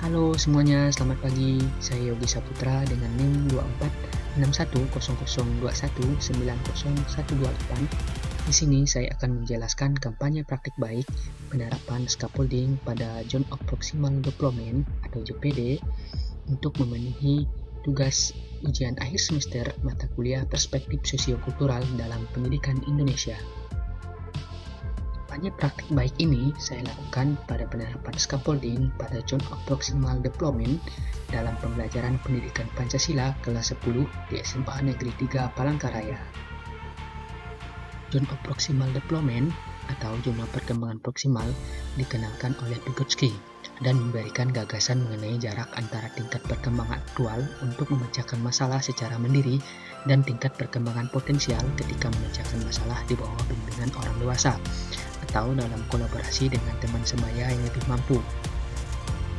Halo semuanya, selamat pagi. Saya Yogi Saputra dengan NIM 24610021901128. Di sini saya akan menjelaskan kampanye praktik baik penerapan scaffolding pada Zone of Proximal Deployment atau JPD untuk memenuhi tugas ujian akhir semester mata kuliah Perspektif Sosiokultural dalam Pendidikan Indonesia. Kampanye praktik baik ini saya lakukan pada penerapan scaffolding pada Zone of Proximal Deployment dalam pembelajaran pendidikan Pancasila kelas 10 di SMA Negeri 3 Palangkaraya. Zone of Proximal Deployment atau zona perkembangan proksimal dikenalkan oleh Vygotsky dan memberikan gagasan mengenai jarak antara tingkat perkembangan aktual untuk memecahkan masalah secara mandiri dan tingkat perkembangan potensial ketika memecahkan masalah di bawah bimbingan orang dewasa atau dalam kolaborasi dengan teman sebaya yang lebih mampu.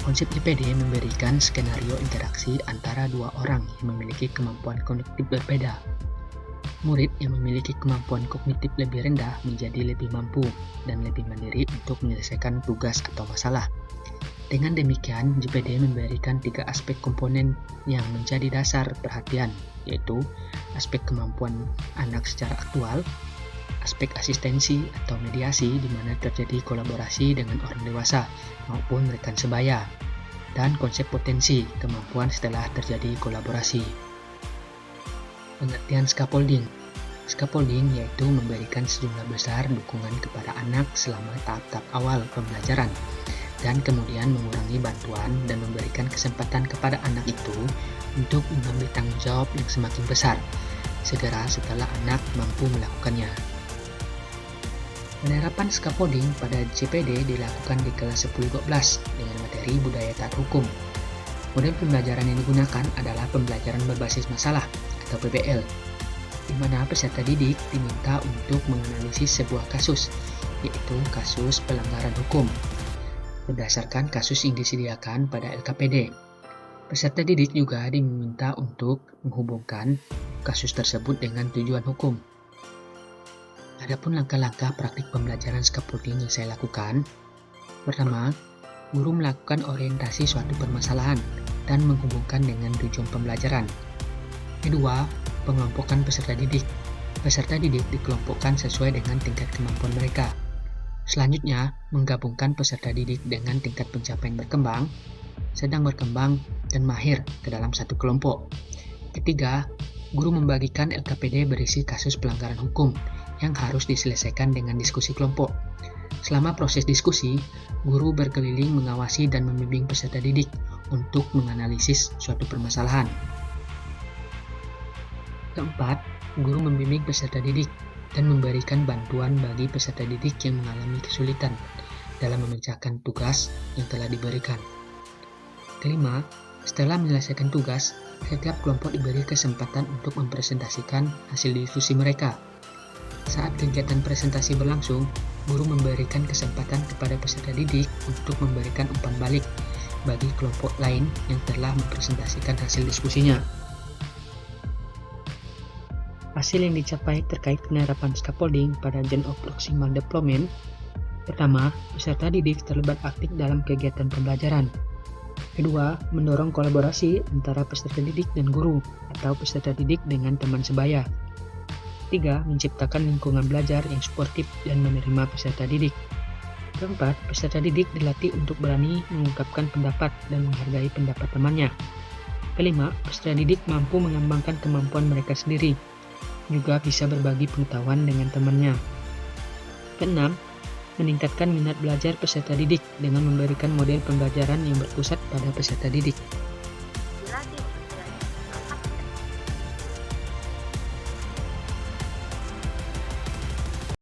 Konsep JPD memberikan skenario interaksi antara dua orang yang memiliki kemampuan kognitif berbeda. Murid yang memiliki kemampuan kognitif lebih rendah menjadi lebih mampu dan lebih mandiri untuk menyelesaikan tugas atau masalah. Dengan demikian, JPD memberikan 3 aspek komponen yang menjadi dasar perhatian, yaitu aspek kemampuan anak secara aktual, aspek asistensi atau mediasi di mana terjadi kolaborasi dengan orang dewasa maupun rekan sebaya, dan konsep potensi, kemampuan setelah terjadi kolaborasi. Pengertian scaffolding. Scaffolding yaitu memberikan sejumlah besar dukungan kepada anak selama tahap-tahap awal pembelajaran, dan kemudian mengurangi bantuan dan memberikan kesempatan kepada anak itu untuk mengambil tanggung jawab yang semakin besar segera setelah anak mampu melakukannya. Penerapan scaffolding pada JPD dilakukan di kelas 10-12 dengan materi budaya taat hukum. Model pembelajaran yang digunakan adalah pembelajaran berbasis masalah atau PBL, di mana peserta didik diminta untuk menganalisis sebuah kasus, yaitu kasus pelanggaran hukum, berdasarkan kasus yang disediakan pada LKPD. Peserta didik juga diminta untuk menghubungkan kasus tersebut dengan tujuan hukum. Adapun langkah-langkah praktik pembelajaran scaffolding yang saya lakukan, pertama, guru melakukan orientasi suatu permasalahan dan menghubungkan dengan tujuan pembelajaran. Kedua, pengelompokan peserta didik. Peserta didik dikelompokkan sesuai dengan tingkat kemampuan mereka. Selanjutnya, menggabungkan peserta didik dengan tingkat pencapaian berkembang, sedang berkembang, dan mahir ke dalam satu kelompok. Ketiga, guru membagikan LKPD berisi kasus pelanggaran hukum yang harus diselesaikan dengan diskusi kelompok. Selama proses diskusi, guru berkeliling mengawasi dan membimbing peserta didik untuk menganalisis suatu permasalahan. Keempat, guru membimbing peserta didik dan memberikan bantuan bagi peserta didik yang mengalami kesulitan dalam memecahkan tugas yang telah diberikan. Kelima, setelah menyelesaikan tugas, setiap kelompok diberi kesempatan untuk mempresentasikan hasil diskusi mereka. Saat kegiatan presentasi berlangsung, guru memberikan kesempatan kepada peserta didik untuk memberikan umpan balik bagi kelompok lain yang telah mempresentasikan hasil diskusinya. Hasil yang dicapai terkait penerapan scaffolding pada Zone of Proximal Deployment. Pertama, peserta didik terlibat aktif dalam kegiatan pembelajaran. Kedua, mendorong kolaborasi antara peserta didik dan guru atau peserta didik dengan teman sebaya. Ketiga, menciptakan lingkungan belajar yang suportif dan menerima peserta didik. Keempat, peserta didik dilatih untuk berani mengungkapkan pendapat dan menghargai pendapat temannya. Kelima, peserta didik mampu mengembangkan kemampuan mereka sendiri, juga bisa berbagi pengetahuan dengan temannya. Keenam, meningkatkan minat belajar peserta didik dengan memberikan model pembelajaran yang berpusat pada peserta didik.